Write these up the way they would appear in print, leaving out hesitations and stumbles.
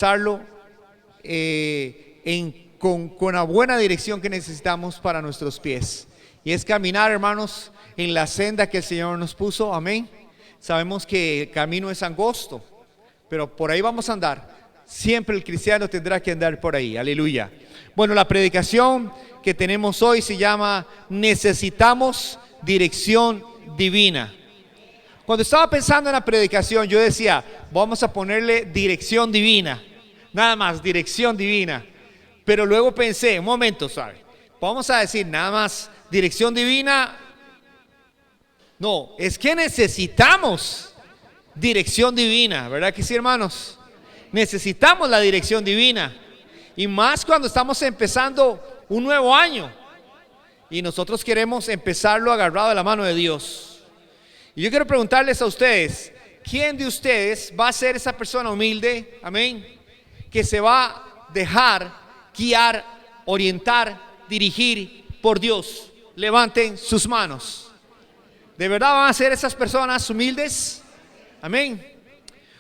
Usarlo con la buena dirección que necesitamos para nuestros pies. Y es caminar, hermanos, en la senda que el Señor nos puso. Amén. Sabemos que el camino es angosto, pero por ahí vamos a andar. Siempre el cristiano tendrá que andar por ahí. Aleluya. Bueno, la predicación que tenemos hoy se llama Necesitamos dirección divina. Cuando estaba pensando en la predicación, yo decía, vamos a ponerle dirección divina. Nada más, dirección divina. Pero luego pensé, un momento, ¿sabe? Vamos a decir nada más dirección divina. No, es que necesitamos dirección divina, ¿verdad que sí, hermanos? Necesitamos la dirección divina. Y más cuando estamos empezando un nuevo año. Y nosotros queremos empezarlo agarrado de la mano de Dios. Y yo quiero preguntarles a ustedes, ¿quién de ustedes va a ser esa persona humilde? Amén. Que se va a dejar guiar, orientar, dirigir por Dios. Levanten sus manos. ¿De verdad van a ser esas personas humildes? Amén.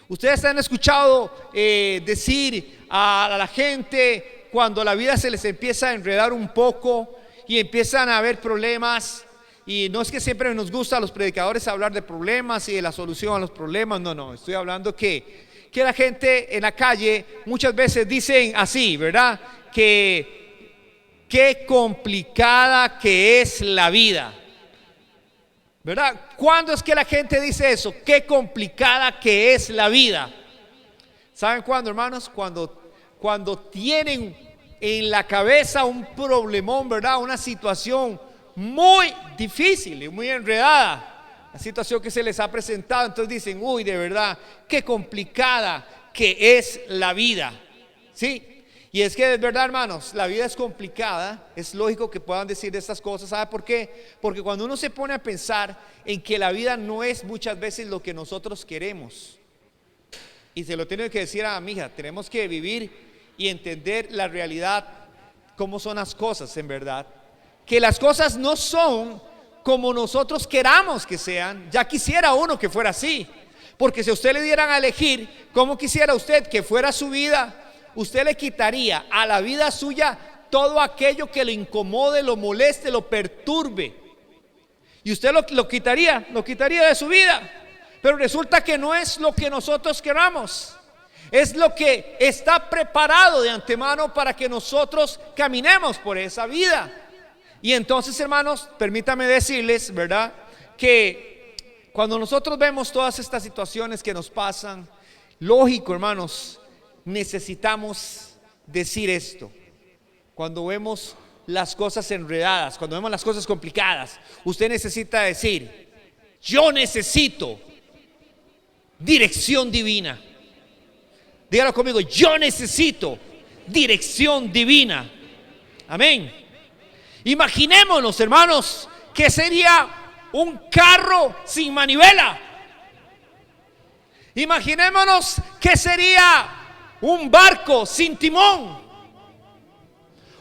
Ustedes han escuchado decir a la gente cuando la vida se les empieza a enredar un poco y empiezan a haber problemas. Y no es que siempre nos gusta a los predicadores hablar de problemas y de la solución a los problemas. No, estoy hablando que la gente en la calle muchas veces dicen así, ¿verdad? Que qué complicada que es la vida, ¿verdad? ¿Cuándo es que la gente dice eso? Qué complicada que es la vida. ¿Saben cuándo, hermanos? Cuando tienen en la cabeza un problemón, ¿verdad? Una situación muy difícil y muy enredada. La situación que se les ha presentado, entonces dicen, uy, de verdad, qué complicada que es la vida. ¿Sí? Y es que de verdad, hermanos, la vida es complicada. Es lógico que puedan decir estas cosas. ¿Sabe por qué? Porque cuando uno se pone a pensar en que la vida no es muchas veces lo que nosotros queremos, y se lo tengo que decir a mi hija, tenemos que vivir y entender la realidad, cómo son las cosas en verdad. Que las cosas no son como nosotros queramos que sean. Ya quisiera uno que fuera así, porque si a usted le dieran a elegir cómo quisiera usted que fuera su vida, usted le quitaría a la vida suya todo aquello que le incomode, lo moleste, lo perturbe, y usted lo quitaría de su vida. Pero resulta que no es lo que nosotros queramos, es lo que está preparado de antemano para que nosotros caminemos por esa vida. Y entonces, hermanos, permítame decirles, ¿verdad? Que cuando nosotros vemos todas estas situaciones que nos pasan, lógico, hermanos, necesitamos decir esto. Cuando vemos las cosas enredadas, cuando vemos las cosas complicadas, usted necesita decir, yo necesito dirección divina. Dígalo conmigo, yo necesito dirección divina. Amén. Imaginémonos, hermanos, que sería un carro sin manivela. Imaginémonos que sería un barco sin timón.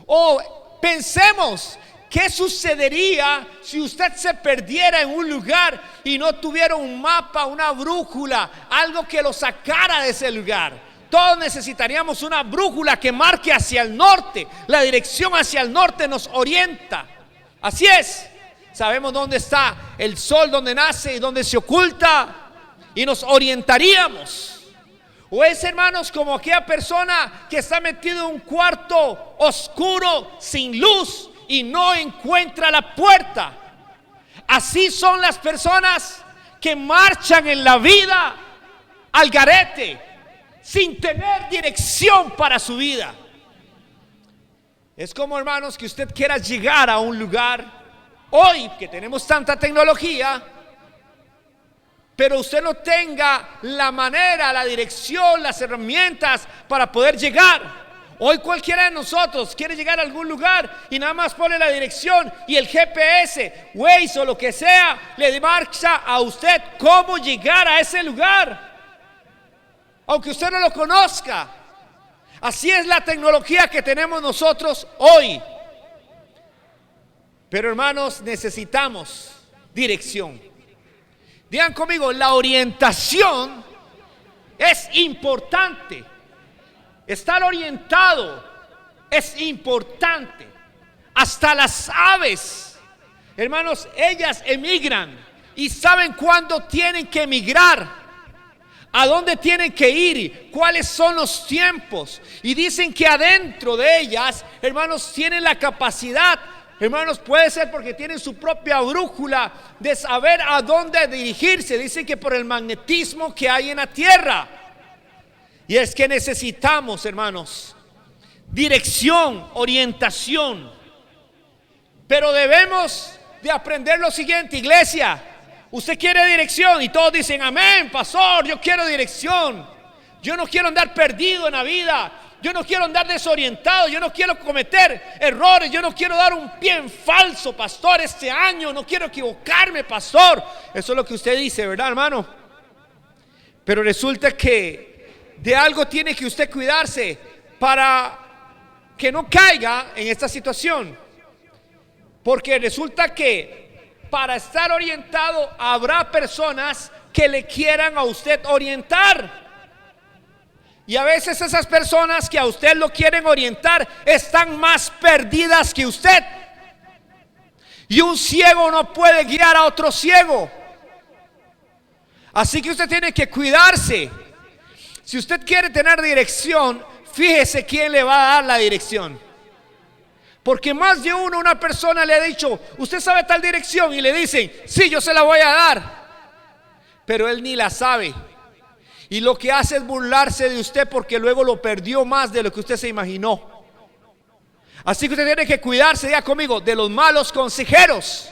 O pensemos qué sucedería si usted se perdiera en un lugar y no tuviera un mapa, una brújula, algo que lo sacara de ese lugar. Todos necesitaríamos una brújula que marque hacia el norte. La dirección hacia el norte nos orienta. Así es. Sabemos dónde está el sol, dónde nace y dónde se oculta, y nos orientaríamos. O es, hermanos, como aquella persona que está metido en un cuarto oscuro, sin luz, y no encuentra la puerta. Así son las personas que marchan en la vida al garete, sin tener dirección para su vida. Es como, hermanos, que usted quiera llegar a un lugar hoy que tenemos tanta tecnología, pero usted no tenga la manera, la dirección, las herramientas para poder llegar. Hoy cualquiera de nosotros quiere llegar a algún lugar y nada más pone la dirección, y el GPS, Waze o lo que sea, le marca a usted cómo llegar a ese lugar, aunque usted no lo conozca. Así es la tecnología que tenemos nosotros hoy. Pero, hermanos, necesitamos dirección. Digan conmigo, la orientación es importante. Estar orientado es importante. Hasta las aves, hermanos, ellas emigran y saben cuándo tienen que emigrar, a dónde tienen que ir, cuáles son los tiempos. Y dicen que adentro de ellas, hermanos, tienen la capacidad, hermanos, puede ser porque tienen su propia brújula de saber a dónde dirigirse. Dicen que por el magnetismo que hay en la tierra. Y es que necesitamos, hermanos, dirección, orientación. Pero debemos de aprender lo siguiente, iglesia. Usted quiere dirección y todos dicen amén, pastor, yo quiero dirección. Yo no quiero andar perdido en la vida. Yo no quiero andar desorientado. Yo no quiero cometer errores. Yo no quiero dar un pie en falso, pastor, este año. No quiero equivocarme, pastor. Eso es lo que usted dice, ¿verdad, hermano? Pero resulta que de algo tiene que usted cuidarse para que no caiga en esta situación. Porque resulta que para estar orientado habrá personas que le quieran a usted orientar. Y a veces esas personas que a usted lo quieren orientar están más perdidas que usted. Y un ciego no puede guiar a otro ciego. Así que usted tiene que cuidarse. Si usted quiere tener dirección, fíjese quién le va a dar la dirección. Porque más de una persona le ha dicho, usted sabe tal dirección, y le dicen, sí, yo se la voy a dar. Pero él ni la sabe. Y lo que hace es burlarse de usted porque luego lo perdió más de lo que usted se imaginó. Así que usted tiene que cuidarse, diga conmigo, de los malos consejeros.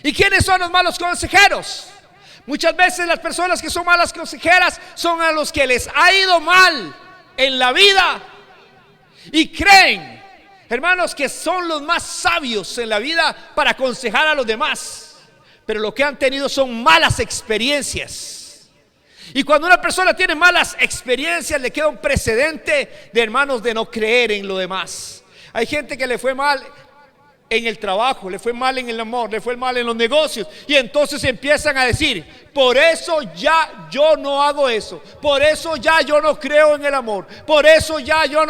¿Y quiénes son los malos consejeros? Muchas veces las personas que son malas consejeras son a los que les ha ido mal en la vida y creen, hermanos, que son los más sabios en la vida para aconsejar a los demás, pero lo que han tenido son malas experiencias. Y cuando una persona tiene malas experiencias, le queda un precedente de, hermanos, de no creer en lo demás. Hay gente que le fue mal en el trabajo, le fue mal en el amor, le fue mal en los negocios, y entonces empiezan a decir, por eso ya yo no hago eso, por eso ya yo no creo en el amor, por eso ya yo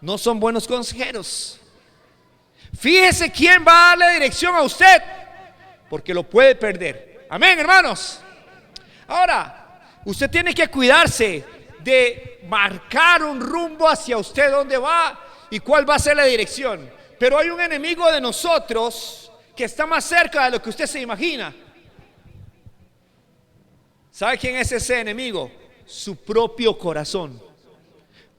no son buenos consejeros. Fíjese quién va a darle dirección a usted, porque lo puede perder. Amén, hermanos. Ahora, usted tiene que cuidarse de marcar un rumbo hacia usted, dónde va y cuál va a ser la dirección. Pero hay un enemigo de nosotros que está más cerca de lo que usted se imagina. ¿Sabe quién es ese enemigo? Su propio corazón.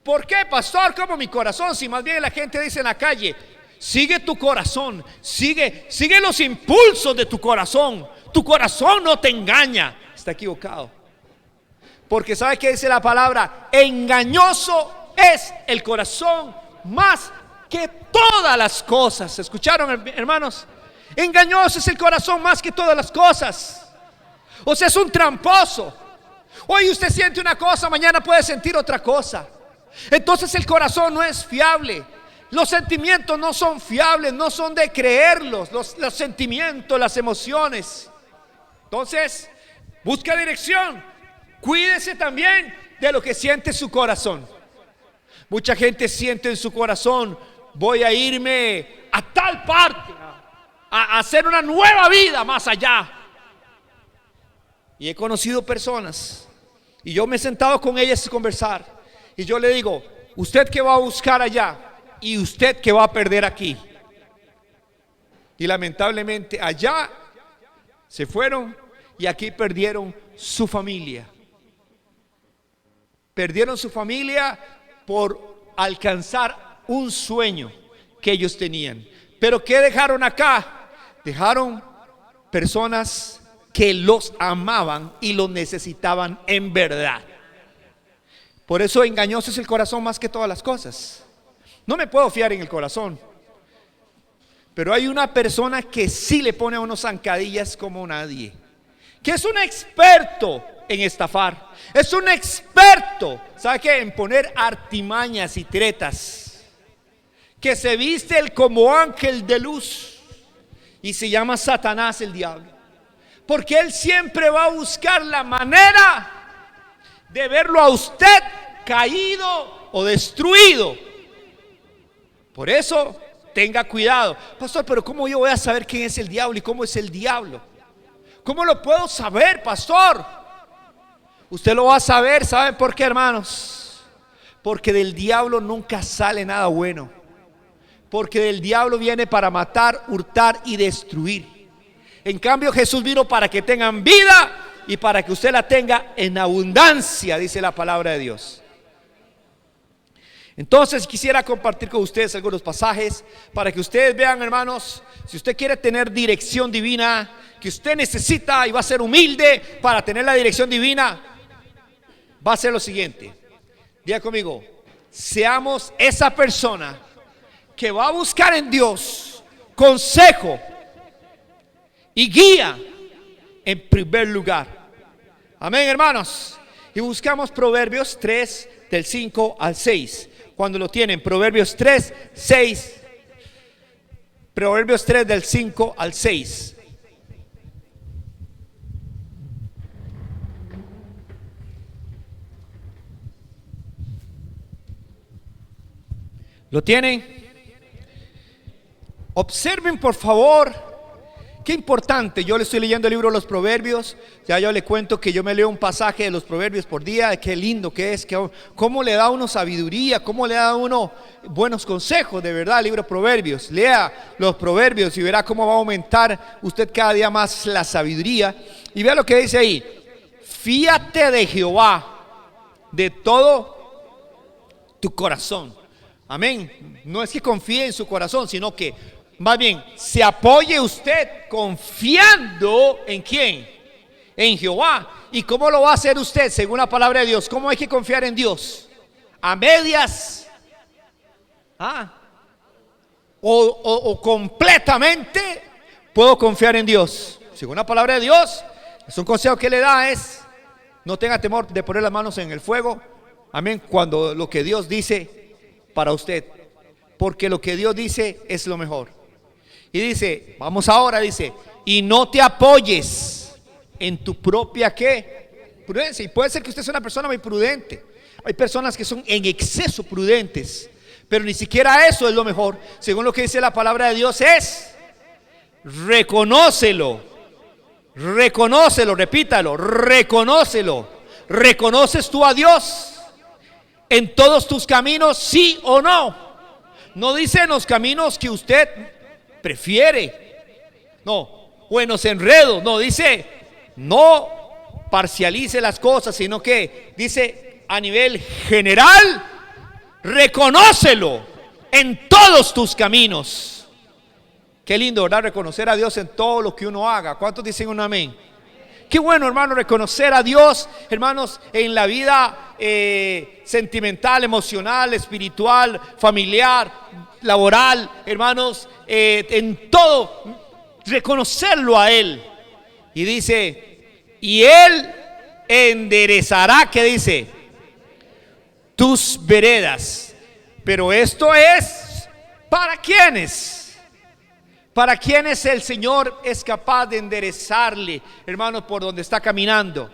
¿Por qué, pastor? ¿Cómo mi corazón? Si más bien la gente dice en la calle, sigue tu corazón, sigue los impulsos de tu corazón. Tu corazón no te engaña. Está equivocado. Porque ¿sabe qué dice la palabra? Engañoso es el corazón más que todas las cosas. ¿Escucharon, hermanos? Engañoso es el corazón más que todas las cosas. O sea, es un tramposo. Hoy usted siente una cosa, mañana puede sentir otra cosa. Entonces el corazón no es fiable. Los sentimientos no son fiables, no son de creerlos. Los sentimientos, las emociones. Entonces, busca dirección. Cuídese también de lo que siente su corazón. Mucha gente siente en su corazón, voy a irme a tal parte, a hacer una nueva vida más allá. Y he conocido personas, y yo me he sentado con ellas a conversar, y yo le digo, ¿usted qué va a buscar allá? Y usted qué va a perder aquí. Y lamentablemente allá se fueron y aquí perdieron su familia. Perdieron su familia por alcanzar un sueño que ellos tenían. Pero ¿qué dejaron acá? Dejaron personas que los amaban y los necesitaban en verdad. Por eso engañoso es el corazón más que todas las cosas. No me puedo fiar en el corazón. Pero hay una persona que sí le pone a unos zancadillas como nadie, que es un experto en estafar, es un experto, ¿sabe qué? En poner artimañas y tretas, que se viste él como ángel de luz y se llama Satanás, el diablo, porque él siempre va a buscar la manera de verlo a usted caído o destruido. Por eso, tenga cuidado. Pastor, pero ¿cómo yo voy a saber quién es el diablo y cómo es el diablo? ¿Cómo lo puedo saber, pastor? Usted lo va a saber, ¿saben por qué, hermanos? Porque del diablo nunca sale nada bueno. Porque del diablo viene para matar, hurtar y destruir. En cambio, Jesús vino para que tengan vida y para que usted la tenga en abundancia, dice la palabra de Dios. Entonces quisiera compartir con ustedes algunos pasajes para que ustedes vean, hermanos, si usted quiere tener dirección divina, que usted necesita y va a ser humilde para tener la dirección divina, va a ser lo siguiente. Diga conmigo, seamos esa persona que va a buscar en Dios consejo y guía en primer lugar. Amén, hermanos. Y buscamos Proverbios 3 del 5 al 6. Cuando lo tienen, Proverbios 3, 6. Proverbios 3 del 5 al 6. ¿Lo tienen? Observen por favor. Qué importante, yo le estoy leyendo el libro de los Proverbios. Ya yo le cuento que yo me leo un pasaje de los Proverbios por día. Qué lindo que es, cómo le da a uno sabiduría, cómo le da a uno buenos consejos, de verdad, el libro de Proverbios. Lea los Proverbios y verá cómo va a aumentar usted cada día más la sabiduría. Y vea lo que dice ahí: fíate de Jehová de todo tu corazón. Amén. No es que confíe en su corazón, sino que más bien se apoye usted confiando en ¿quién? En Jehová. ¿Y cómo lo va a hacer usted según la palabra de Dios? ¿Cómo hay que confiar en Dios? ¿A medias? ¿O completamente puedo confiar en Dios? Según la palabra de Dios, es un consejo que le da es: no tenga temor de poner las manos en el fuego. Amén. Cuando lo que Dios dice para usted, porque lo que Dios dice es lo mejor. Y dice, vamos ahora, dice, y no te apoyes en tu propia ¿qué? Prudencia. Y puede ser que usted sea una persona muy prudente. Hay personas que son en exceso prudentes, pero ni siquiera eso es lo mejor. Según lo que dice la palabra de Dios es: reconócelo, repítalo, reconócelo. ¿Reconoces tú a Dios en todos tus caminos, sí o no? No dice en los caminos que usted prefiere, no, o en los enredos, no, dice no parcialice las cosas, sino que dice a nivel general: reconócelo en todos tus caminos. Qué lindo, ¿verdad? Reconocer a Dios en todo lo que uno haga. ¿Cuántos dicen un amén? Qué bueno, hermano, reconocer a Dios, hermanos, en la vida sentimental, emocional, espiritual, familiar, laboral, hermanos, en todo, reconocerlo a Él. Y dice, y Él enderezará, ¿qué dice? Tus veredas. Pero esto es ¿para quiénes? ¿Para quiénes el Señor es capaz de enderezarle, hermanos, por donde está caminando?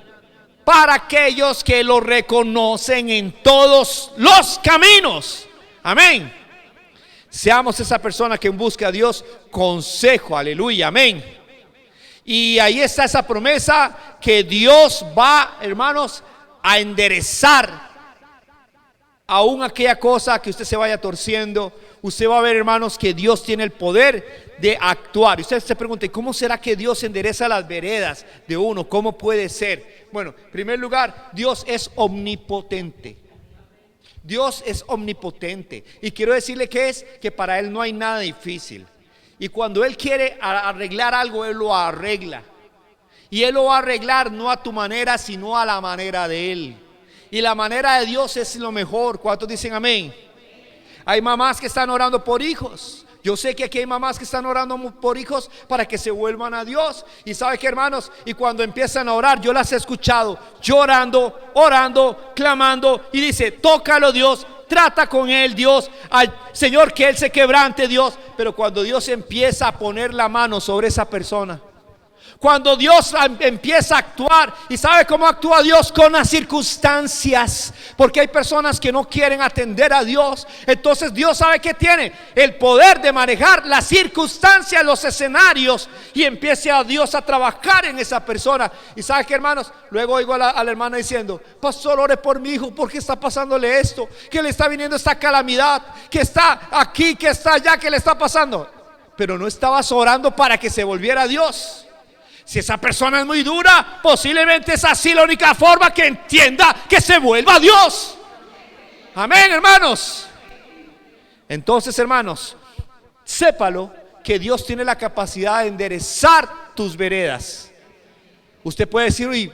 Para aquellos que lo reconocen en todos los caminos. Amén. Seamos esa persona que busca a Dios consejo, aleluya, amén. Y ahí está esa promesa que Dios va, hermanos, a enderezar aún aquella cosa que usted se vaya torciendo. Usted va a ver, hermanos, que Dios tiene el poder de actuar. Y usted se pregunta, ¿cómo será que Dios endereza las veredas de uno? ¿Cómo puede ser? Bueno, en primer lugar, Dios es omnipotente. Dios es omnipotente. Y quiero decirle que para Él no hay nada difícil. Y cuando Él quiere arreglar algo, Él lo arregla. Y Él lo va a arreglar no a tu manera, sino a la manera de Él. Y la manera de Dios es lo mejor. ¿Cuántos dicen amén? Hay mamás que están orando por hijos. Yo sé que aquí hay mamás que están orando por hijos para que se vuelvan a Dios. Y sabe que, hermanos, y cuando empiezan a orar, yo las he escuchado llorando, orando, clamando, y dice, tócalo Dios, trata con él Dios, al Señor, que él se quebrante Dios. Pero cuando Dios empieza a poner la mano sobre esa persona, Cuando Dios empieza a actuar, ¿y sabe cómo actúa Dios? Con las circunstancias, porque hay personas que no quieren atender a Dios. Entonces Dios sabe que tiene el poder de manejar las circunstancias, los escenarios, y empiece a Dios a trabajar en esa persona. Y sabe que, hermanos, luego oigo a la hermana diciendo: pastor, ore por mi hijo, porque está pasándole esto, que le está viniendo esta calamidad, que está aquí, que está allá, que le está pasando. Pero no estabas orando para que se volviera a Dios. Si esa persona es muy dura, posiblemente es así la única forma que entienda que se vuelva a Dios. Amén, hermanos. Entonces, hermanos, sépalo que Dios tiene la capacidad de enderezar tus veredas. Usted puede decir: uy,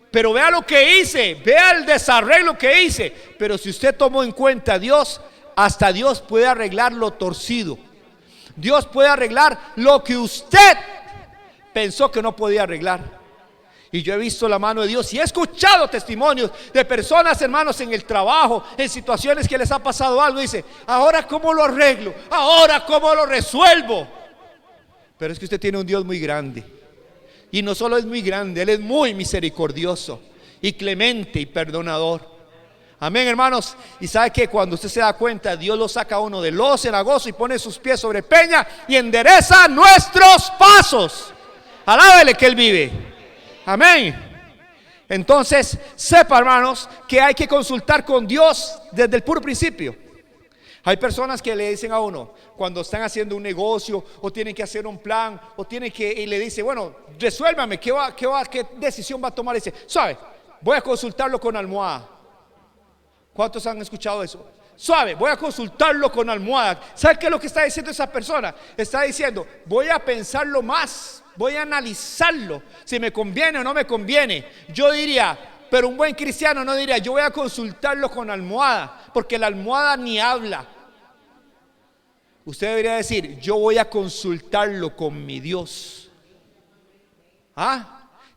pero vea lo que hice, vea el desarreglo que hice. Pero si usted tomó en cuenta a Dios, hasta Dios puede arreglar lo torcido. Dios puede arreglar lo que usted pensó que no podía arreglar. Y yo he visto la mano de Dios y he escuchado testimonios de personas, hermanos, en el trabajo, en situaciones que les ha pasado algo. Dice: ahora cómo lo arreglo, ahora cómo lo resuelvo. Pero es que usted tiene un Dios muy grande. Y no solo es muy grande, Él es muy misericordioso y clemente y perdonador. Amén, hermanos. Y sabe que cuando usted se da cuenta, Dios lo saca a uno de lodo cenagoso y pone sus pies sobre peña y endereza nuestros pasos. Alábele que Él vive. Amén. Entonces, sepa, hermanos, que hay que consultar con Dios desde el puro principio. Hay personas que le dicen a uno, cuando están haciendo un negocio o tienen que hacer un plan o tienen que, y le dice: bueno, resuélvame, ¿qué decisión va a tomar? Y dice: suave, voy a consultarlo con almohada. ¿Cuántos han escuchado eso? Suave, voy a consultarlo con almohada. ¿Sabe qué es lo que está diciendo esa persona? Está diciendo: voy a pensarlo más, voy a analizarlo, si me conviene o no me conviene. Yo diría, pero un buen cristiano no diría: yo voy a consultarlo con almohada, porque la almohada ni habla. Usted debería decir: yo voy a consultarlo con mi Dios.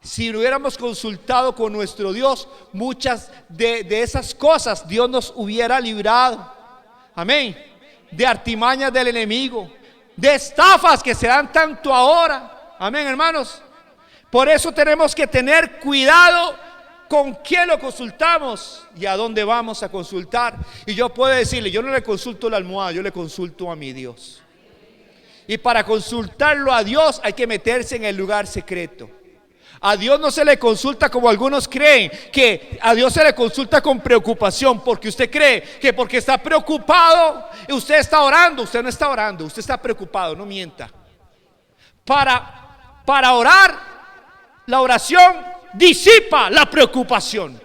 Si lo hubiéramos consultado con nuestro Dios, muchas de esas cosas Dios nos hubiera librado. Amén. De artimañas del enemigo, de estafas que se dan tanto ahora. Amén, hermanos. Por eso tenemos que tener cuidado con quién lo consultamos y a dónde vamos a consultar. Y yo puedo decirle: yo no le consulto la almohada, yo le consulto a mi Dios. Y para consultarlo a Dios hay que meterse en el lugar secreto. A Dios no se le consulta como algunos creen, que a Dios se le consulta con preocupación, porque usted cree que porque está preocupado usted está orando. Usted no está orando, usted está preocupado, no mienta. Para orar, la oración disipa la preocupación.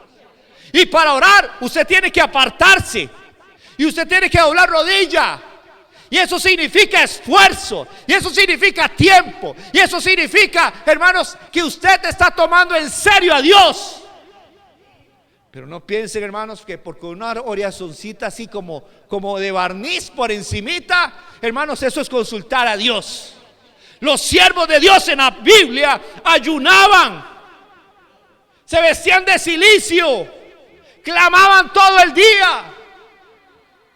Y para orar usted tiene que apartarse y usted tiene que doblar rodilla. Y eso significa esfuerzo, y eso significa tiempo, y eso significa, hermanos, que usted está tomando en serio a Dios. Pero no piensen, hermanos, que porque una oracioncita así como de barniz por encimita, hermanos, eso es consultar a Dios. Los siervos de Dios en la Biblia ayunaban, se vestían de cilicio, clamaban todo el día.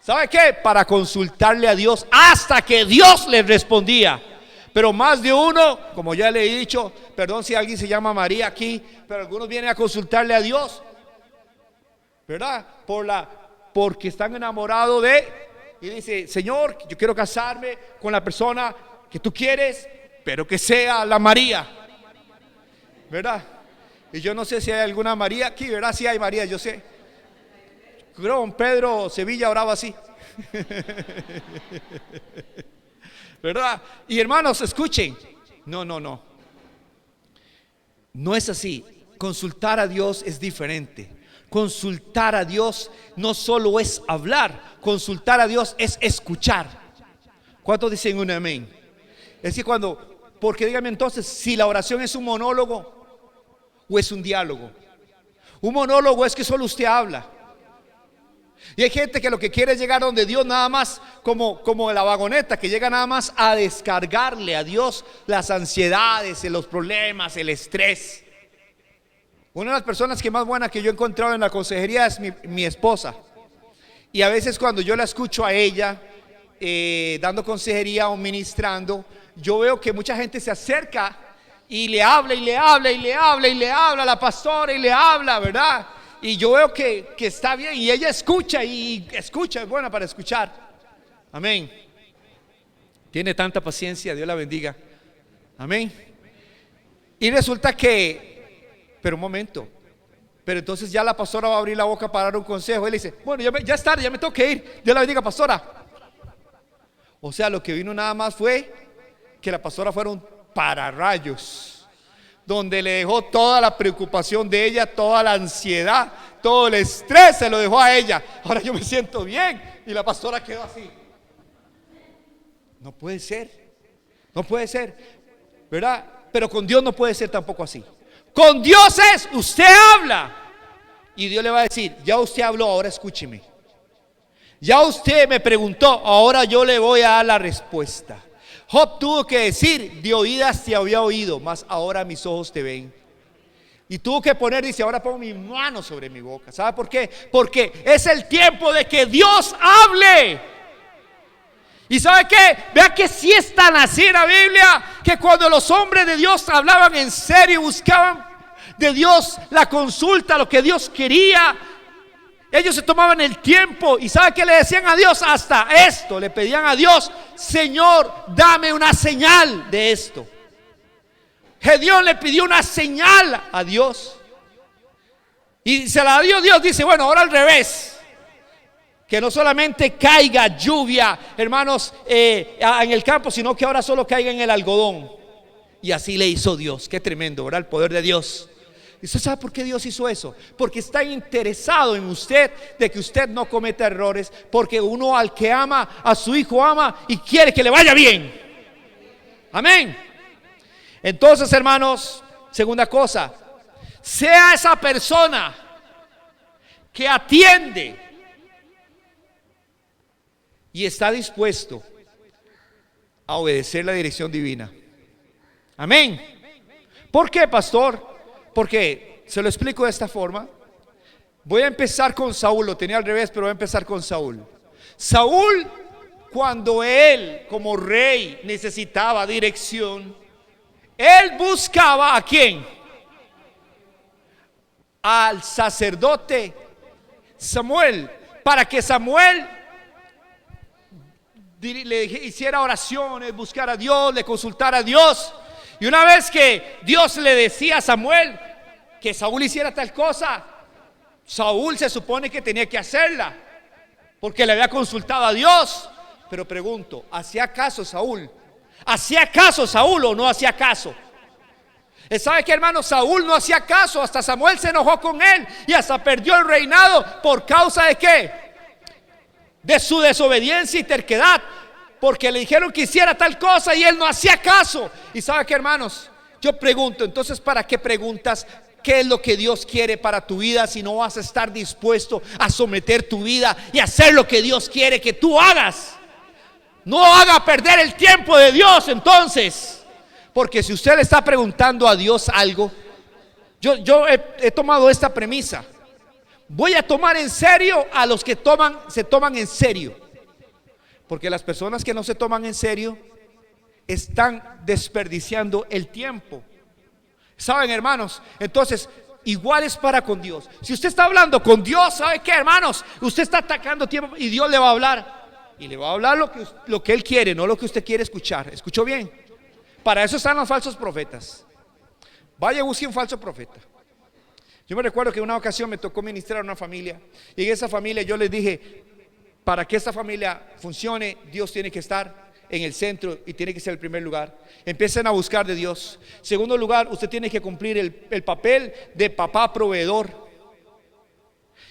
¿Sabe qué? Para consultarle a Dios hasta que Dios les respondía. Pero más de uno, como ya le he dicho, perdón si alguien se llama María aquí, pero algunos vienen a consultarle a Dios, ¿verdad? Porque están enamorados y dice: Señor, yo quiero casarme con la persona que tú quieres, pero que sea la María, ¿verdad? Y yo no sé si hay alguna María aquí, ¿verdad? Sí hay María, yo sé. Creo don Pedro Sevilla oraba así. ¿Verdad? Y hermanos, escuchen. No es así. Consultar a Dios es diferente. Consultar a Dios no solo es hablar, consultar a Dios es escuchar. ¿Cuántos dicen un amén? Es decir, porque dígame entonces, si la oración es un monólogo o es un diálogo. Un monólogo es que solo usted habla. Y hay gente que lo que quiere es llegar donde Dios nada más, como la vagoneta, que llega nada más a descargarle a Dios las ansiedades, los problemas, el estrés. Una de las personas que más buena que yo he encontrado en la consejería es mi esposa. Y a veces cuando yo la escucho a ella dando consejería o ministrando, yo veo que mucha gente se acerca y le habla y le habla y le habla y le habla a la pastora y le habla, ¿verdad? Y yo veo que está bien y ella escucha y escucha, es buena para escuchar. Amén. Tiene tanta paciencia, Dios la bendiga. Amén. Y resulta que, pero un momento, pero entonces ya la pastora va a abrir la boca para dar un consejo. Él dice, bueno, ya es tarde, ya me tengo que ir. Dios la bendiga, pastora. O sea, lo que vino nada más fue que la pastora fuera un pararrayos, donde le dejó toda la preocupación de ella, toda la ansiedad, todo el estrés se lo dejó a ella. Ahora yo me siento bien y la pastora quedó así. No puede ser, no puede ser, ¿verdad? Pero con Dios no puede ser tampoco así. Con Dios es, usted habla y Dios le va a decir, ya usted habló, ahora escúcheme. Ya usted me preguntó, ahora yo le voy a dar la respuesta. Job tuvo que decir, de oídas te había oído, mas ahora mis ojos te ven. Y tuvo que poner, dice, ahora pongo mi mano sobre mi boca. ¿Sabe por qué? Porque es el tiempo de que Dios hable. ¿Y sabe qué? Vea que sí es tan así en la Biblia, que cuando los hombres de Dios hablaban en serio, buscaban de Dios la consulta, lo que Dios quería, ellos se tomaban el tiempo. ¿Y sabe qué le decían a Dios? Hasta esto le pedían a Dios, Señor, dame una señal de esto. Gedeón le pidió una señal a Dios y se la dio Dios. Dice, bueno, ahora al revés, que no solamente caiga lluvia, hermanos, en el campo, sino que ahora solo caiga en el algodón. Y así le hizo Dios. Qué tremendo, ¿verdad? El poder de Dios. ¿Y usted sabe por qué Dios hizo eso? Porque está interesado en usted, de que usted no cometa errores. Porque uno al que ama, a su hijo ama y quiere que le vaya bien. Amén. Entonces, hermanos, segunda cosa, sea esa persona que atiende y está dispuesto a obedecer la dirección divina. Amén. ¿Por qué, pastor? Porque se lo explico de esta forma. Voy a empezar con Saúl, lo tenía al revés, pero voy a empezar con Saúl. Saúl, cuando él como rey necesitaba dirección, él buscaba ¿a quién? Al sacerdote Samuel, para que Samuel le hiciera oraciones, buscara a Dios, le consultara a Dios. Y una vez que Dios le decía a Samuel que Saúl hiciera tal cosa, Saúl se supone que tenía que hacerla, porque le había consultado a Dios. Pero pregunto, ¿hacía caso Saúl? ¿Hacía caso Saúl o no hacía caso? ¿Sabe qué, hermano? Saúl no hacía caso, hasta Samuel se enojó con él y hasta perdió el reinado. ¿Por causa de qué? De su desobediencia y terquedad, porque le dijeron que hiciera tal cosa y él no hacía caso. ¿Y sabe qué, hermanos? Yo pregunto, entonces, ¿para qué preguntas qué es lo que Dios quiere para tu vida si no vas a estar dispuesto a someter tu vida y hacer lo que Dios quiere que tú hagas? No haga perder el tiempo de Dios entonces. Porque si usted le está preguntando a Dios algo, yo he tomado esta premisa. Voy a tomar en serio a los que se toman en serio. Porque las personas que no se toman en serio están desperdiciando el tiempo. ¿Saben, hermanos? Entonces, igual es para con Dios. Si usted está hablando con Dios, ¿sabe qué, hermanos? Usted está atacando tiempo y Dios le va a hablar. Y le va a hablar lo que Él quiere, no lo que usted quiere escuchar. ¿Escuchó bien? Para eso están los falsos profetas. Vaya, busque un falso profeta. Yo me recuerdo que en una ocasión me tocó ministrar a una familia. Y en esa familia yo les dije, para que esta familia funcione, Dios tiene que estar en el centro y tiene que ser el primer lugar. Empiecen a buscar de Dios. Segundo lugar, usted tiene que cumplir el papel de papá proveedor.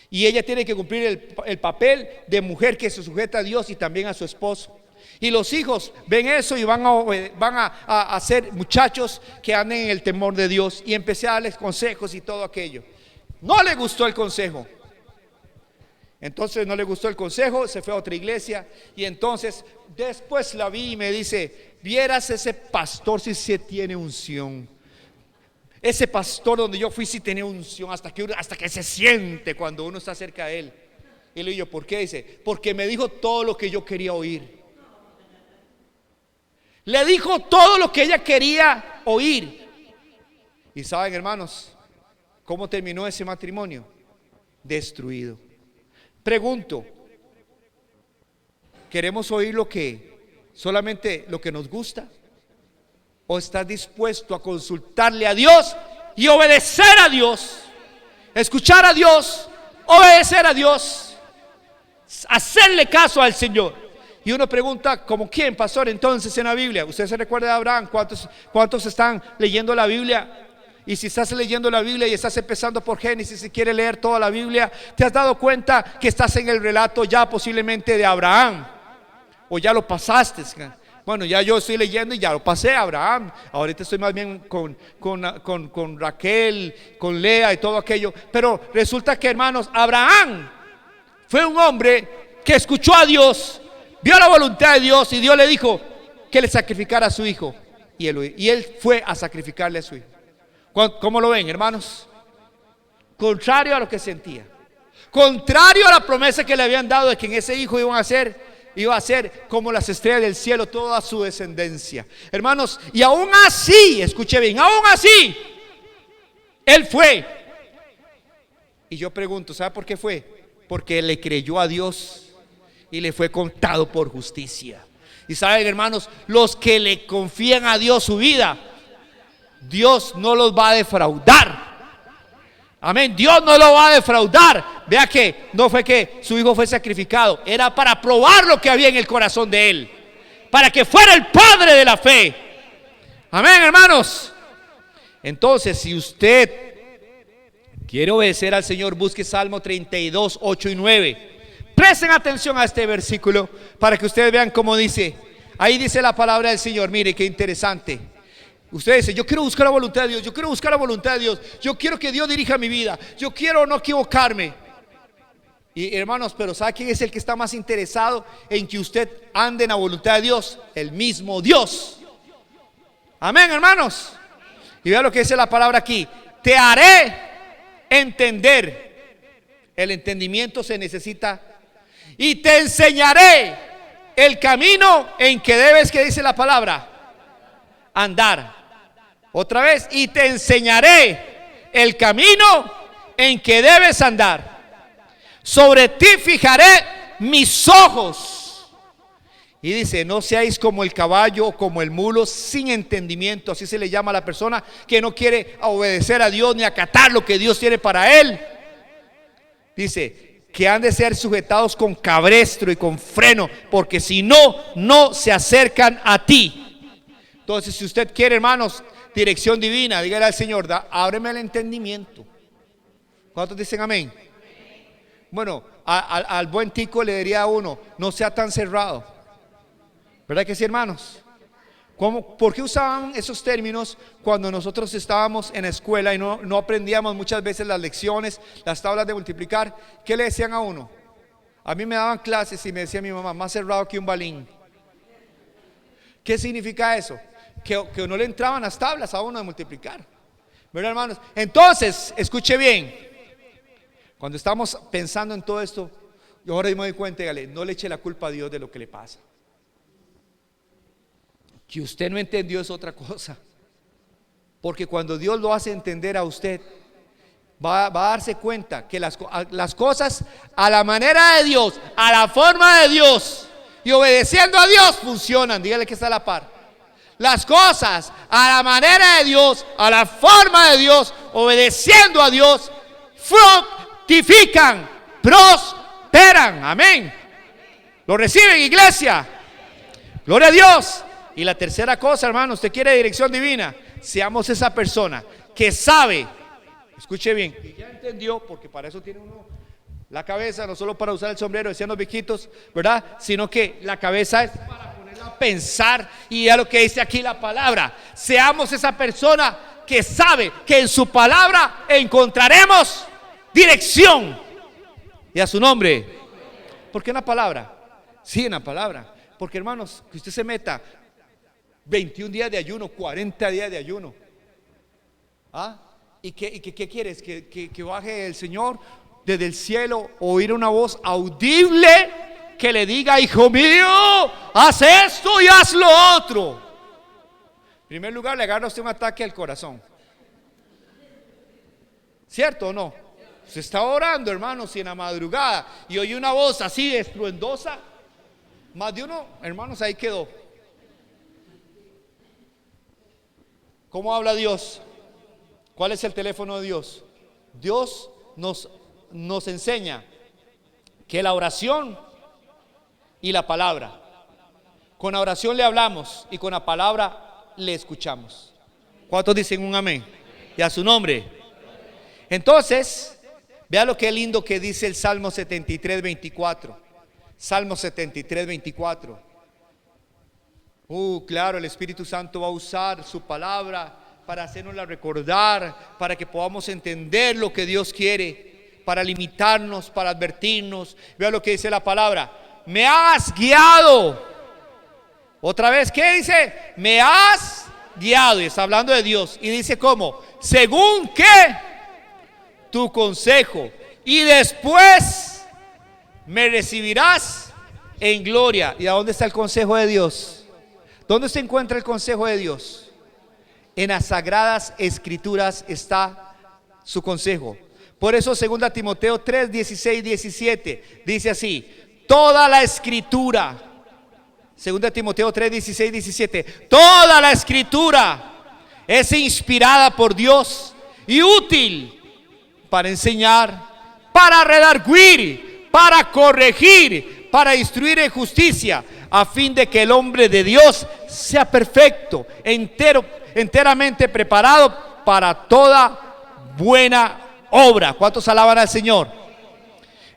Y ella tiene que cumplir el papel de mujer que se sujeta a Dios y también a su esposo. Y los hijos ven eso y van a ser muchachos que anden en el temor de Dios. Y empecé a darles consejos y todo aquello. No le gustó el consejo. Entonces no le gustó el consejo, se fue a otra iglesia. Y entonces después la vi y me dice, vieras ese pastor si se tiene unción. Ese pastor donde yo fui sí tenía unción, hasta que se siente cuando uno está cerca de él. Y le digo, ¿por qué? Dice, porque me dijo todo lo que yo quería oír. Le dijo todo lo que ella quería oír. Y saben, hermanos, ¿cómo terminó ese matrimonio? Destruido. Pregunto, ¿queremos oír solamente lo que nos gusta? ¿O estás dispuesto a consultarle a Dios y obedecer a Dios? Escuchar a Dios, obedecer a Dios, hacerle caso al Señor. Y uno pregunta, ¿como quién, pastor, entonces en la Biblia? ¿Usted se recuerda de Abraham? ¿Cuántos están leyendo la Biblia? Y si estás leyendo la Biblia y estás empezando por Génesis y quieres leer toda la Biblia, ¿te has dado cuenta que estás en el relato ya posiblemente de Abraham? ¿O ya lo pasaste? Bueno, ya yo estoy leyendo y ya lo pasé a Abraham. Ahorita estoy más bien con Raquel, con Lea y todo aquello. Pero resulta que, hermanos, Abraham fue un hombre que escuchó a Dios, vio la voluntad de Dios y Dios le dijo que le sacrificara a su hijo. Y él fue a sacrificarle a su hijo. ¿Cómo lo ven, hermanos? Contrario a lo que sentía, contrario a la promesa que le habían dado de que en ese hijo iba a ser como las estrellas del cielo, toda su descendencia, hermanos. Y aún así, escuche bien, aún así él fue. Y yo pregunto, ¿sabe por qué fue? Porque le creyó a Dios y le fue contado por justicia. Y saben, hermanos, los que le confían a Dios su vida, Dios no los va a defraudar. Amén, Dios no lo va a defraudar. Vea que no fue que su hijo fue sacrificado, era para probar lo que había en el corazón de él, para que fuera el padre de la fe. Amén, hermanos. Entonces, si usted quiere obedecer al Señor, busque Salmo 32, 8 y 9. Presten atención a este versículo para que ustedes vean cómo dice. Ahí dice la palabra del Señor. Mire qué interesante. Usted dice, yo quiero buscar la voluntad de Dios, yo quiero buscar la voluntad de Dios, yo quiero que Dios dirija mi vida, yo quiero no equivocarme. Y hermanos, pero ¿sabe quién es el que está más interesado en que usted ande en la voluntad de Dios? El mismo Dios. Amén, hermanos. Y vea lo que dice la palabra aquí: te haré entender. El entendimiento se necesita. Y te enseñaré el camino en que debes, que dice la palabra, andar. Otra vez, y te enseñaré el camino en que debes andar. Sobre ti fijaré mis ojos. Y dice, no seáis como el caballo o como el mulo sin entendimiento. Así se le llama a la persona que no quiere obedecer a Dios ni acatar lo que Dios tiene para él. Dice que han de ser sujetados con cabestro y con freno, porque si no, no se acercan a ti. Entonces, si usted quiere, hermanos, dirección divina, dígale al Señor, ábreme el entendimiento. ¿Cuántos dicen amén? Bueno, al buen tico le diría a uno, no sea tan cerrado. ¿Verdad que sí, hermanos? ¿Por qué usaban esos términos cuando nosotros estábamos en la escuela y no aprendíamos muchas veces las lecciones, las tablas de multiplicar? ¿Qué le decían a uno? A mí me daban clases y me decía mi mamá, más cerrado que un balín. ¿Qué significa eso? Que no le entraban las tablas a uno de multiplicar. ¿Verdad, hermanos? Entonces, escuche bien. Cuando estamos pensando en todo esto, yo ahora me doy cuenta, dígale, no le eche la culpa a Dios de lo que le pasa. Que usted no entendió es otra cosa. Porque cuando Dios lo hace entender a usted, va a darse cuenta que las cosas a la manera de Dios, a la forma de Dios y obedeciendo a Dios funcionan. Dígale que está a la par. Las cosas a la manera de Dios, a la forma de Dios, obedeciendo a Dios, fructifican, prosperan. Amén. ¿Lo reciben, iglesia? Gloria a Dios. Y la tercera cosa, hermano, usted quiere dirección divina, seamos esa persona que sabe, escuche bien, que ya entendió, porque para eso tiene uno la cabeza, no solo para usar el sombrero, decían los viejitos, ¿verdad? Sino que la cabeza es para ponerla a pensar. Y a lo que dice aquí la palabra, seamos esa persona que sabe que en su palabra encontraremos dirección. Y a su nombre. ¿Por qué en la palabra? Sí, en la palabra. Porque, hermanos, que usted se meta 21 días de ayuno, 40 días de ayuno. ¿Ah? ¿Y qué quieres? ¿Que baje el Señor desde el cielo, oír una voz audible que le diga, hijo mío, haz esto y haz lo otro? En primer lugar, le agarra a usted un ataque al corazón. ¿Cierto o no? Se está orando, hermanos, y en la madrugada y oye una voz así estruendosa, más de uno, hermanos, ahí quedó. ¿Cómo habla Dios? ¿Cuál es el teléfono de Dios? Dios nos enseña que la oración y la palabra, con la oración le hablamos y con la palabra le escuchamos. ¿Cuántos dicen un amén? Y a su nombre. Entonces, vea lo que lindo que dice el Salmo 73, 24. Salmo 73, 24. Claro, el Espíritu Santo va a usar su palabra para hacernosla recordar, para que podamos entender lo que Dios quiere, para limitarnos, para advertirnos. Vea lo que dice la palabra: me has guiado. Otra vez, ¿qué dice? Me has guiado. Y está hablando de Dios. Y dice ¿cómo? Según qué tu consejo, y después me recibirás en gloria. ¿Y a dónde está el consejo de Dios? ¿Dónde se encuentra el consejo de Dios? En las sagradas escrituras está su consejo. Por eso 2 Timoteo 3, 16, 17 dice así: toda la escritura, 2 Timoteo 3, 16, 17, toda la escritura es inspirada por Dios y útil para enseñar, para redarguir, para corregir, para instruir en justicia, a fin de que el hombre de Dios sea perfecto, enteramente preparado para toda buena obra. ¿Cuántos alaban al Señor?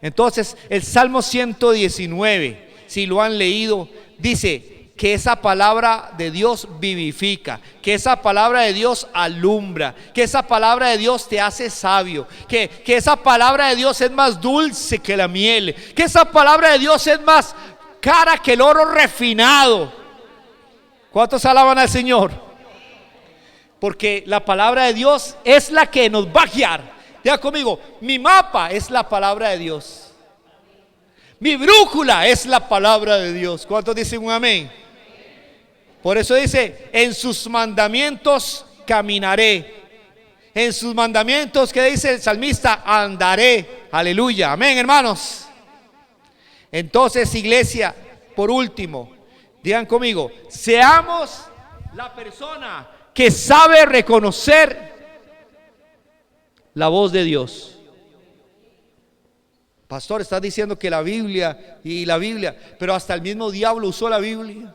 Entonces, el Salmo 119, si lo han leído, dice que esa palabra de Dios vivifica, que esa palabra de Dios alumbra, que esa palabra de Dios te hace sabio, que esa palabra de Dios es más dulce que la miel, que esa palabra de Dios es más cara que el oro refinado. ¿Cuántos alaban al Señor? Porque la palabra de Dios es la que nos va a guiar. Diga conmigo: mi mapa es la palabra de Dios, mi brújula es la palabra de Dios. ¿Cuántos dicen un amén? Por eso dice: en sus mandamientos caminaré, en sus mandamientos, ¿qué dice el salmista? Andaré. Aleluya, amén, hermanos. Entonces, iglesia, por último, digan conmigo: seamos la persona que sabe reconocer la voz de Dios. Pastor, está diciendo que la Biblia y la Biblia, pero hasta el mismo diablo usó la Biblia.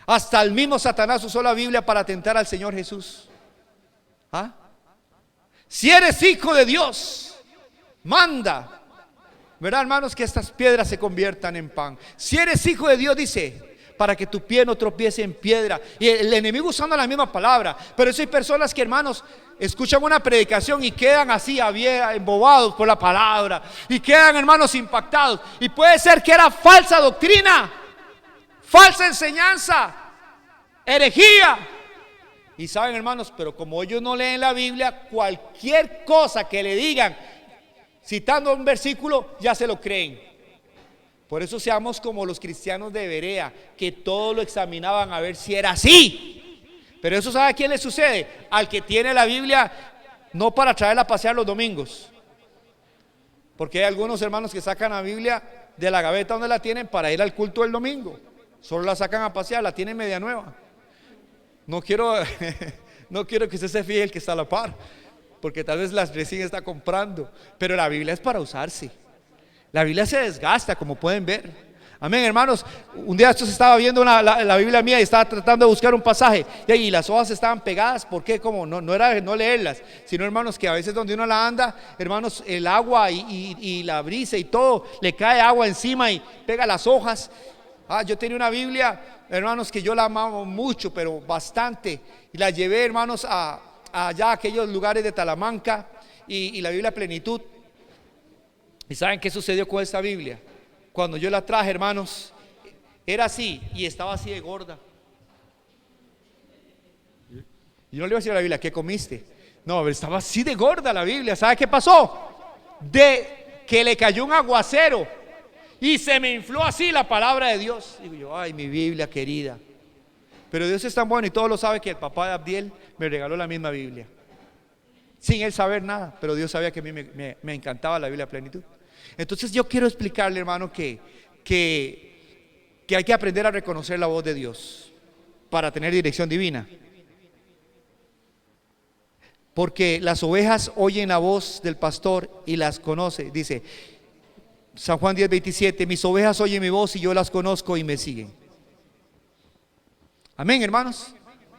Hasta el mismo Satanás usó la Biblia para tentar al Señor Jesús. ¿Ah? Si eres hijo de Dios, manda, ¿verdad, hermanos? Que estas piedras se conviertan en pan. Si eres hijo de Dios, dice, para que tu pie no tropiece en piedra. Y el enemigo usando la misma palabra. Pero eso hay personas que, hermanos, escuchan una predicación y quedan así embobados por la palabra, y quedan, hermanos, impactados. Y puede ser que era falsa doctrina, falsa enseñanza, herejía. Y saben, hermanos, pero como ellos no leen la Biblia, cualquier cosa que le digan citando un versículo, ya se lo creen. Por eso seamos como los cristianos de Berea, que todo lo examinaban a ver si era así. Pero eso, ¿sabe a quién le sucede? Al que tiene la Biblia no para traerla a pasear los domingos. Porque hay algunos hermanos que sacan la Biblia de la gaveta donde la tienen para ir al culto del domingo. Solo la sacan a pasear, la tienen media nueva. No quiero que usted se fije el que está a la par, porque tal vez las recién está comprando. Pero la Biblia es para usarse. La Biblia se desgasta, como pueden ver. Amén, hermanos. Un día estos estaba viendo la Biblia mía y estaba tratando de buscar un pasaje y las hojas estaban pegadas. ¿Por qué? Como no era no leerlas, sino, hermanos, que a veces donde uno la anda, hermanos, el agua y la brisa y todo, le cae agua encima y pega las hojas. Yo tenía una Biblia, hermanos, que yo la amaba mucho, pero bastante, y la llevé, hermanos, allá a aquellos lugares de Talamanca y la Biblia Plenitud. ¿Y saben qué sucedió con esta Biblia? Cuando yo la traje, hermanos, era así y estaba así de gorda. Yo no le iba a decir a la Biblia: ¿qué comiste? No, pero estaba así de gorda la Biblia. ¿Sabe qué pasó? De que le cayó un aguacero y se me infló así la palabra de Dios. Digo yo: ay, mi Biblia querida. Pero Dios es tan bueno y todos lo saben, que el papá de Abdiel me regaló la misma Biblia. sin él saber nada, pero Dios sabía que a mí me encantaba la Biblia a plenitud. Entonces yo quiero explicarle, hermano, que hay que aprender a reconocer la voz de Dios para tener dirección divina. Porque las ovejas oyen la voz del pastor y las conoce. Dice San Juan 10:27, mis ovejas oyen mi voz y yo las conozco y me siguen. Amén, hermanos.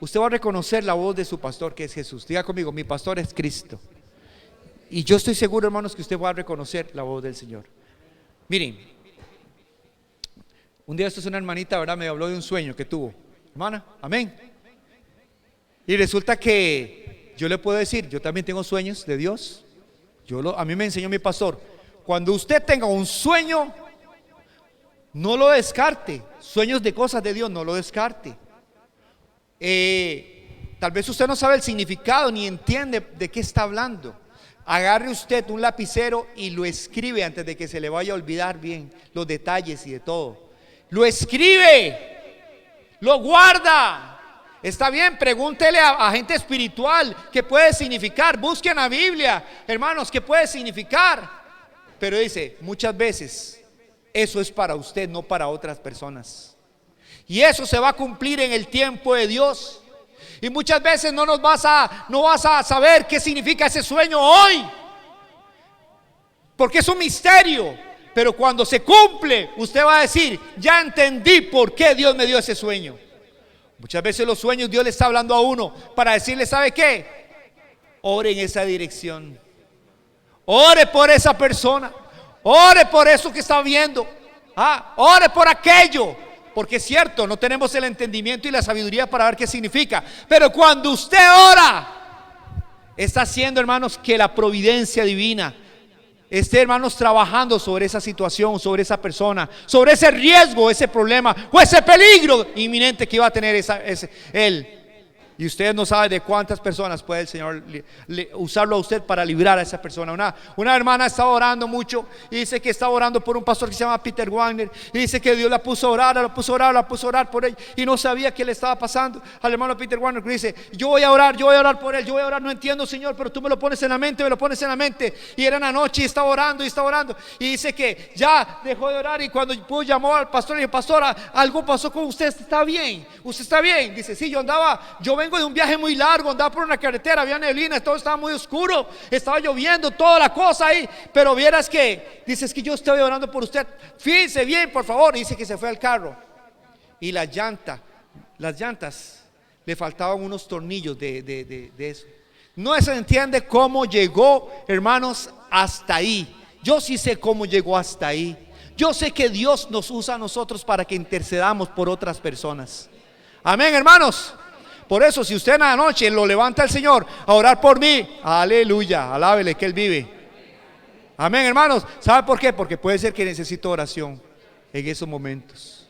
Usted va a reconocer la voz de su pastor, que es Jesús. Diga conmigo, mi pastor es Cristo. Y yo estoy seguro, hermanos, que usted va a reconocer la voz del Señor. Miren, un día esto es una hermanita, ¿verdad? Me habló de un sueño que tuvo. Hermana, amén. Y resulta que yo le puedo decir, yo también tengo sueños de Dios. A mí me enseñó mi pastor, cuando usted tenga un sueño, no lo descarte. Sueños de cosas de Dios, no lo descarte. Tal vez usted no sabe el significado ni entiende de qué está hablando. Agarre usted un lapicero y lo escribe antes de que se le vaya a olvidar bien los detalles y de todo. Lo escribe, lo guarda. Está bien, pregúntele a gente espiritual qué puede significar. Busquen la Biblia, hermanos, qué puede significar. Pero dice, muchas veces eso es para usted, no para otras personas. Y eso se va a cumplir en el tiempo de Dios. Y muchas veces no vas a saber qué significa ese sueño hoy, porque es un misterio. Pero cuando se cumple, usted va a decir, ya entendí por qué Dios me dio ese sueño. Muchas veces los sueños Dios le está hablando a uno para decirle, ¿sabe qué? Ore en esa dirección. Ore por esa persona. Ore por eso que está viendo. Ore por aquello. Porque es cierto, no tenemos el entendimiento y la sabiduría para ver qué significa. Pero cuando usted ora, está haciendo, hermanos, que la providencia divina esté, hermanos, trabajando sobre esa situación, sobre esa persona, sobre ese riesgo, ese problema o ese peligro inminente que iba a tener él. Y usted no sabe de cuántas personas puede el Señor usarlo a usted para librar a esa persona. Una hermana estaba orando mucho y dice que estaba orando por un pastor que se llama Peter Wagner. Y dice que Dios la puso a orar por él. Y no sabía qué le estaba pasando al hermano Peter Wagner. Que dice, yo voy a orar por él, no entiendo, Señor, pero tú me lo pones en la mente, Y era en la noche y estaba orando. Y dice que ya dejó de orar. Y cuando llamó al pastor y dijo, pastor, algo pasó con usted, ¿está bien? ¿Usted está bien? Dice, sí, yo vengo de un viaje muy largo, andaba por una carretera, había neblina, todo estaba muy oscuro, estaba lloviendo, toda la cosa ahí, pero vieras que, dice, es que yo estoy orando por usted, fíjense bien, por favor. Dice que se fue al carro y las llantas le faltaban unos tornillos de eso. No se entiende cómo llegó, hermanos, hasta ahí. Yo sí sé cómo llegó hasta ahí. Yo sé que Dios nos usa a nosotros para que intercedamos por otras personas. Amén, hermanos. Por eso, si usted en la noche lo levanta el Señor a orar por mí, aleluya, alábele que Él vive. Amén, hermanos. ¿Sabe por qué? Porque puede ser que necesito oración en esos momentos.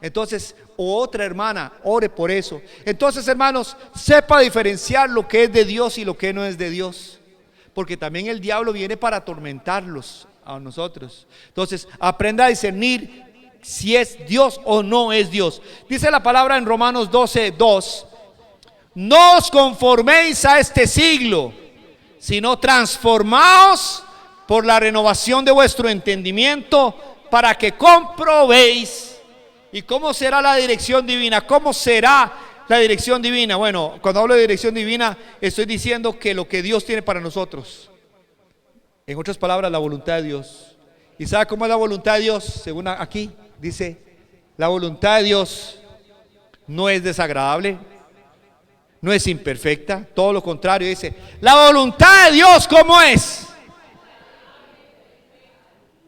Entonces, otra hermana, ore por eso. Entonces, hermanos, sepa diferenciar lo que es de Dios y lo que no es de Dios. Porque también el diablo viene para atormentarlos a nosotros. Entonces, aprenda a discernir si es Dios o no es Dios. Dice la palabra en Romanos 12:2, no os conforméis a este siglo, sino transformaos por la renovación de vuestro entendimiento, para que comprobéis. ¿Y cómo será la dirección divina? ¿Cómo será la dirección divina? Bueno, cuando hablo de dirección divina, estoy diciendo que lo que Dios tiene para nosotros, en otras palabras, la voluntad de Dios. ¿Y sabe cómo es la voluntad de Dios? Según aquí dice, la voluntad de Dios no es desagradable, no es imperfecta, todo lo contrario. Dice, la voluntad de Dios, ¿cómo es?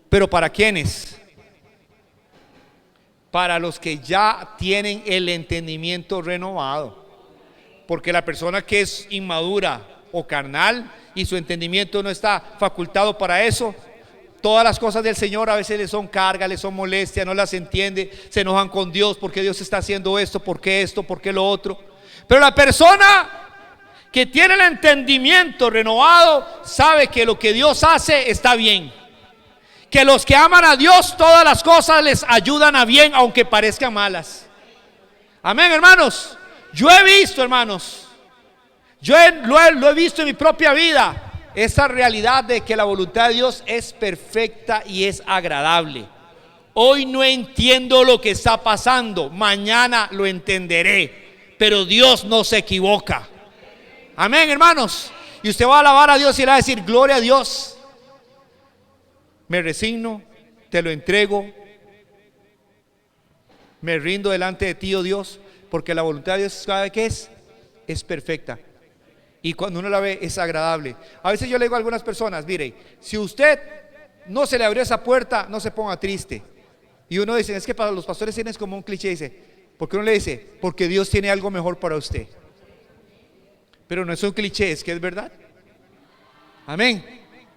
Pero ¿para quiénes? Para los que ya tienen el entendimiento renovado. Porque la persona que es inmadura o carnal y su entendimiento no está facultado para eso, todas las cosas del Señor a veces le son carga, le son molestia, no las entiende, se enojan con Dios porque Dios está haciendo esto, por qué lo otro. Pero la persona que tiene el entendimiento renovado sabe que lo que Dios hace está bien, que los que aman a Dios todas las cosas les ayudan a bien aunque parezcan malas. Amén, hermanos. Yo he visto, hermanos, Lo he visto en mi propia vida. Esa realidad de que la voluntad de Dios es perfecta y es agradable. Hoy no entiendo lo que está pasando, mañana lo entenderé, pero Dios no se equivoca. Amén, hermanos. Y usted va a alabar a Dios y le va a decir: gloria a Dios, me resigno, te lo entrego, me rindo delante de ti, oh Dios, porque la voluntad de Dios, ¿sabe qué es? Es perfecta. Y cuando uno la ve, es agradable. A veces yo le digo a algunas personas: mire, si usted no se le abrió esa puerta, no se ponga triste. Y uno dice: es que para los pastores tienes como un cliché. Dice: ¿por qué uno le dice? Porque Dios tiene algo mejor para usted. Pero no es un cliché, es que es verdad. Amén.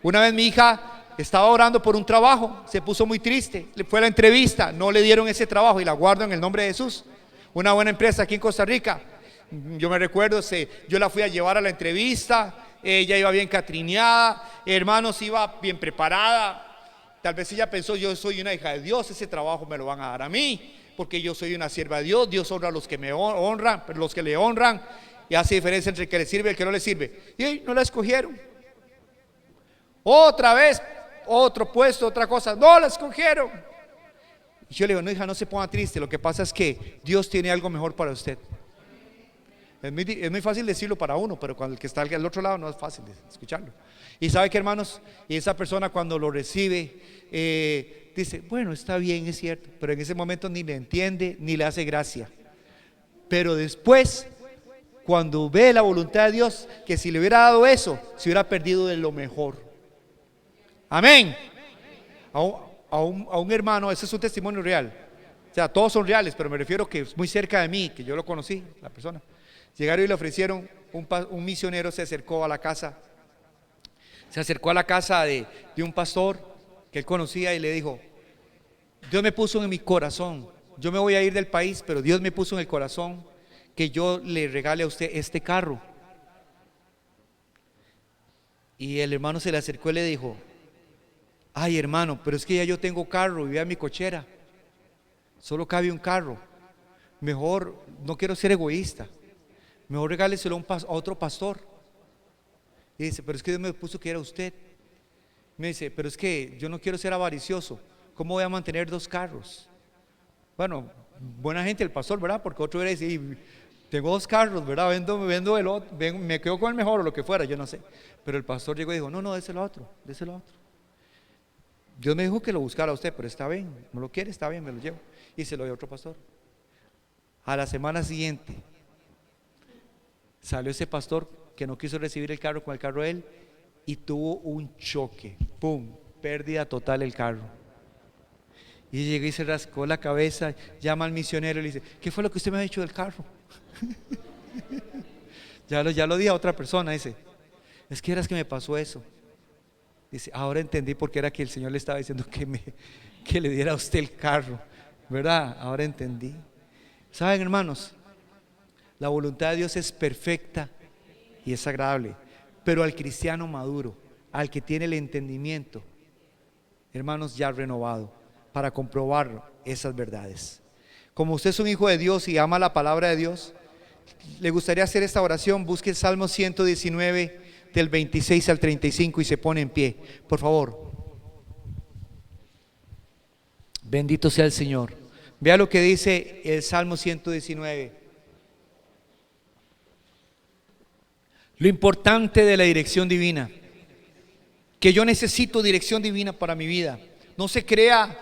Una vez mi hija estaba orando por un trabajo, se puso muy triste, le fue a la entrevista, no le dieron ese trabajo, y la guardo en el nombre de Jesús. Una buena empresa aquí en Costa Rica. Yo me recuerdo, yo la fui a llevar a la entrevista, ella iba bien catrineada, hermanos, iba bien preparada. Tal vez ella pensó: yo soy una hija de Dios, ese trabajo me lo van a dar a mí, porque yo soy una sierva de Dios. Dios honra a los que me honran, pero los que le honran, y hace diferencia entre el que le sirve y el que no le sirve. Y no la escogieron. Otra vez, otro puesto, otra cosa, no la escogieron. Y yo le digo: no, hija, no se ponga triste, lo que pasa es que Dios tiene algo mejor para usted. Es muy fácil decirlo para uno, pero cuando el que está al otro lado no es fácil escucharlo. Y sabe que, hermanos, y esa persona cuando lo recibe, dice: bueno, está bien, es cierto, pero en ese momento ni le entiende ni le hace gracia. Pero después, cuando ve la voluntad de Dios, que si le hubiera dado eso, se hubiera perdido de lo mejor. Amén. A un hermano, ese es un testimonio real. O sea, todos son reales, pero me refiero que es muy cerca de mí, que yo lo conocí, la persona. Llegaron y le ofrecieron, un misionero se acercó a la casa. Se acercó a la casa de un pastor que él conocía y le dijo: Dios me puso en mi corazón, yo me voy a ir del país, pero Dios me puso en el corazón que yo le regale a usted este carro. Y el hermano se le acercó y le dijo: ay, hermano, pero es que ya yo tengo carro y vea mi cochera, solo cabe un carro. Mejor, no quiero ser egoísta, mejor regáleselo a otro pastor. Y dice: pero es que Dios me puso que era usted. Me dice: pero es que yo no quiero ser avaricioso, ¿cómo voy a mantener 2 carros? Bueno, buena gente el pastor, ¿verdad? Porque otro hubiera dicho: tengo 2 carros, ¿verdad? Vendo el otro, me quedo con el mejor o lo que fuera, yo no sé. Pero el pastor llegó y dijo: no, déselo a otro, déselo a otro. Dios me dijo que lo buscara a usted, pero está bien, no lo quiere, está bien, me lo llevo. Y se lo dio a otro pastor. A la semana siguiente salió ese pastor que no quiso recibir el carro con el carro de él y tuvo un choque, pum, pérdida total el carro. Y llegó y se rascó la cabeza, llama al misionero y le dice: ¿qué fue lo que usted me ha dicho del carro? ya lo di a otra persona. Dice: es que eras que me pasó eso. Dice: ahora entendí por qué era que el Señor le estaba diciendo que le diera a usted el carro, ¿verdad? Ahora entendí. Saben, hermanos, la voluntad de Dios es perfecta y es agradable, pero al cristiano maduro, al que tiene el entendimiento, hermanos, ya renovado, para comprobar esas verdades. Como usted es un hijo de Dios y ama la palabra de Dios, le gustaría hacer esta oración. Busque el Salmo 119 del 26 al 35 y se pone en pie, por favor. Bendito sea el Señor. Vea lo que dice el Salmo 119. Lo importante de la dirección divina, que yo necesito dirección divina para mi vida. No se crea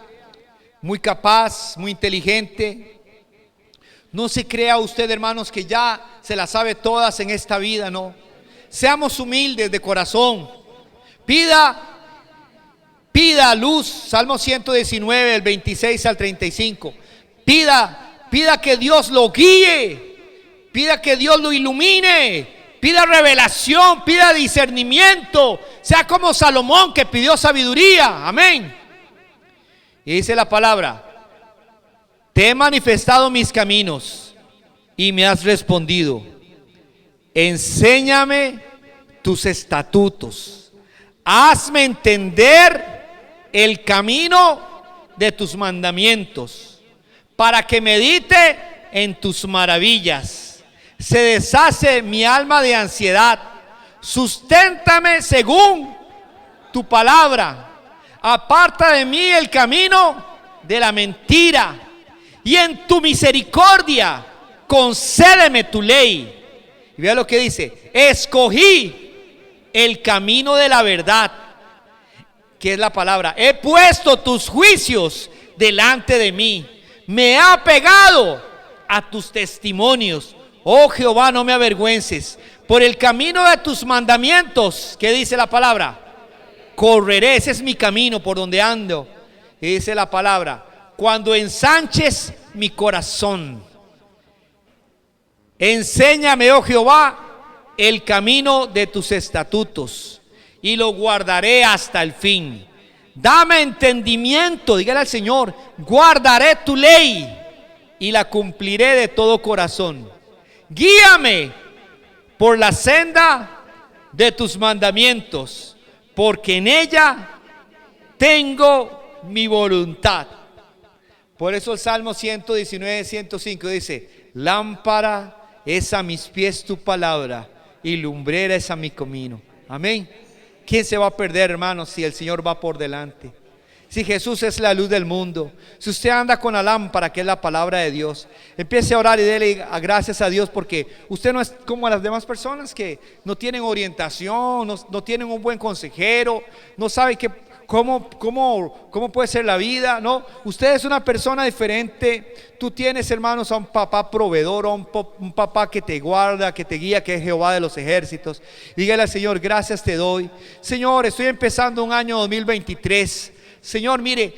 muy capaz, muy inteligente. No se crea usted, hermanos, que ya se las sabe todas en esta vida, no. Seamos humildes de corazón. Pida luz. Salmo 119, del 26 al 35. Pida que Dios lo guíe. Pida que Dios lo ilumine. Pida revelación, pida discernimiento. Sea como Salomón, que pidió sabiduría. Amén. Y dice la palabra: te he manifestado mis caminos y me has respondido. Enséñame tus estatutos. Hazme entender el camino de tus mandamientos, para que medite en tus maravillas. Se deshace mi alma de ansiedad. Susténtame según tu palabra. Aparta de mí el camino de la mentira. Y en tu misericordia concédeme tu ley. Y vea lo que dice: escogí el camino de la verdad, que es la palabra. He puesto tus juicios delante de mí. Me he apegado a tus testimonios. Oh Jehová, no me avergüences. Por el camino de tus mandamientos, ¿qué dice la palabra? Correré. Ese es mi camino por donde ando. Y dice la palabra: cuando ensanches mi corazón. Enséñame, oh Jehová, el camino de tus estatutos, y lo guardaré hasta el fin. Dame entendimiento, dígale al Señor: guardaré tu ley y la cumpliré de todo corazón. Guíame por la senda de tus mandamientos, porque en ella tengo mi voluntad. Por eso el Salmo 119, 105 dice: lámpara es a mis pies tu palabra y lumbrera es a mi camino. Amén. ¿Quién se va a perder, hermanos, si el Señor va por delante? Si Jesús es la luz del mundo, si usted anda con la lámpara, que es la palabra de Dios, empiece a orar y dele gracias a Dios, porque usted no es como las demás personas que no tienen orientación, no tienen un buen consejero, no saben cómo puede ser la vida. No, usted es una persona diferente. Tú tienes, hermanos, a un papá proveedor, a un papá que te guarda, que te guía, que es Jehová de los ejércitos. Dígale al Señor: gracias te doy, Señor. Estoy empezando un año 2023. Señor, mire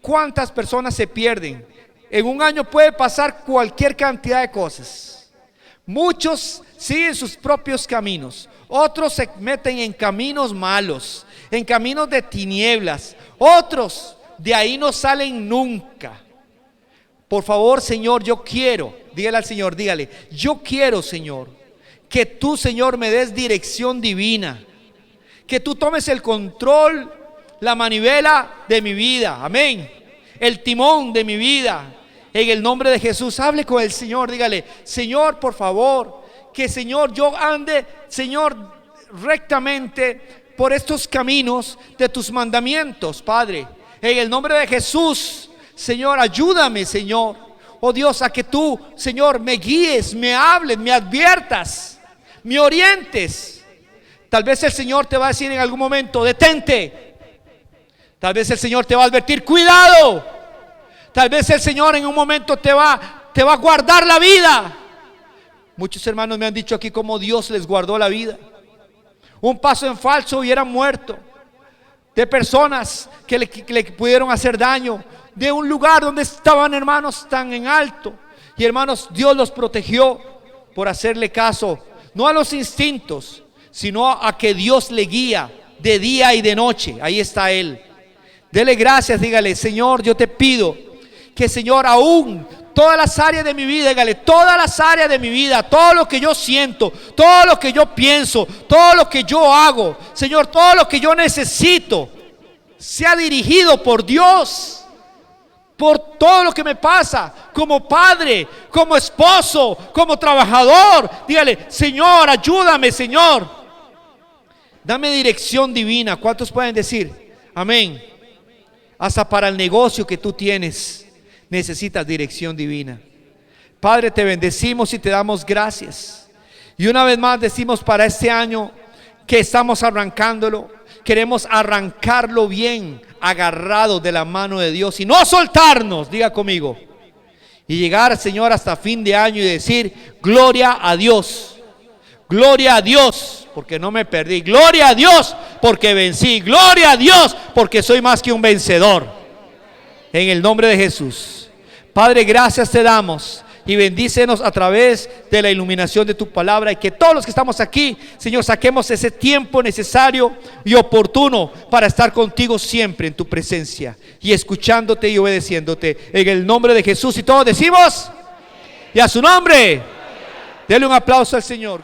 cuántas personas se pierden. En un año puede pasar cualquier cantidad de cosas. Muchos siguen sus propios caminos, otros se meten en caminos malos, en caminos de tinieblas. Otros de ahí no salen nunca. Por favor, Señor, yo quiero, dígale al Señor, dígale: yo quiero, Señor, que tú, Señor, me des dirección divina, que tú tomes el control, la manivela de mi vida, amén, el timón de mi vida, en el nombre de Jesús. Hable con el Señor, dígale: Señor, por favor, que, Señor, yo ande, Señor, rectamente por estos caminos de tus mandamientos, Padre, en el nombre de Jesús. Señor, ayúdame, Señor, oh Dios, a que tú, Señor, me guíes, me hables, me adviertas, me orientes. Tal vez el Señor te va a decir en algún momento: detente. Tal vez el Señor te va a advertir: cuidado. Tal vez el Señor en un momento te va a guardar la vida. Muchos hermanos me han dicho aquí cómo Dios les guardó la vida. Un paso en falso hubieran muerto. De personas que le pudieron hacer daño. De un lugar donde estaban, hermanos, tan en alto. Y, hermanos, Dios los protegió por hacerle caso, no a los instintos, sino a que Dios le guía de día y de noche. Ahí está Él. Dele gracias, dígale: Señor, yo te pido que, Señor, aún todas las áreas de mi vida, dígale, todas las áreas de mi vida, todo lo que yo siento, todo lo que yo pienso, todo lo que yo hago, Señor, todo lo que yo necesito, sea dirigido por Dios, por todo lo que me pasa, como padre, como esposo, como trabajador. Dígale: Señor, ayúdame, Señor, dame dirección divina. ¿Cuántos pueden decir amén? Hasta para el negocio que tú tienes necesitas dirección divina. Padre, te bendecimos y te damos gracias. Y una vez más decimos, para este año que estamos arrancándolo, queremos arrancarlo bien, agarrados de la mano de Dios y no soltarnos, diga conmigo, y llegar, Señor, hasta fin de año y decir: gloria a Dios, gloria a Dios, porque no me perdí, gloria a Dios, porque vencí, gloria a Dios, porque soy más que un vencedor, en el nombre de Jesús. Padre, gracias te damos y bendícenos a través de la iluminación de tu palabra, y que todos los que estamos aquí, Señor, saquemos ese tiempo necesario y oportuno para estar contigo siempre en tu presencia y escuchándote y obedeciéndote, en el nombre de Jesús. Y todos decimos: y a su nombre, denle un aplauso al Señor.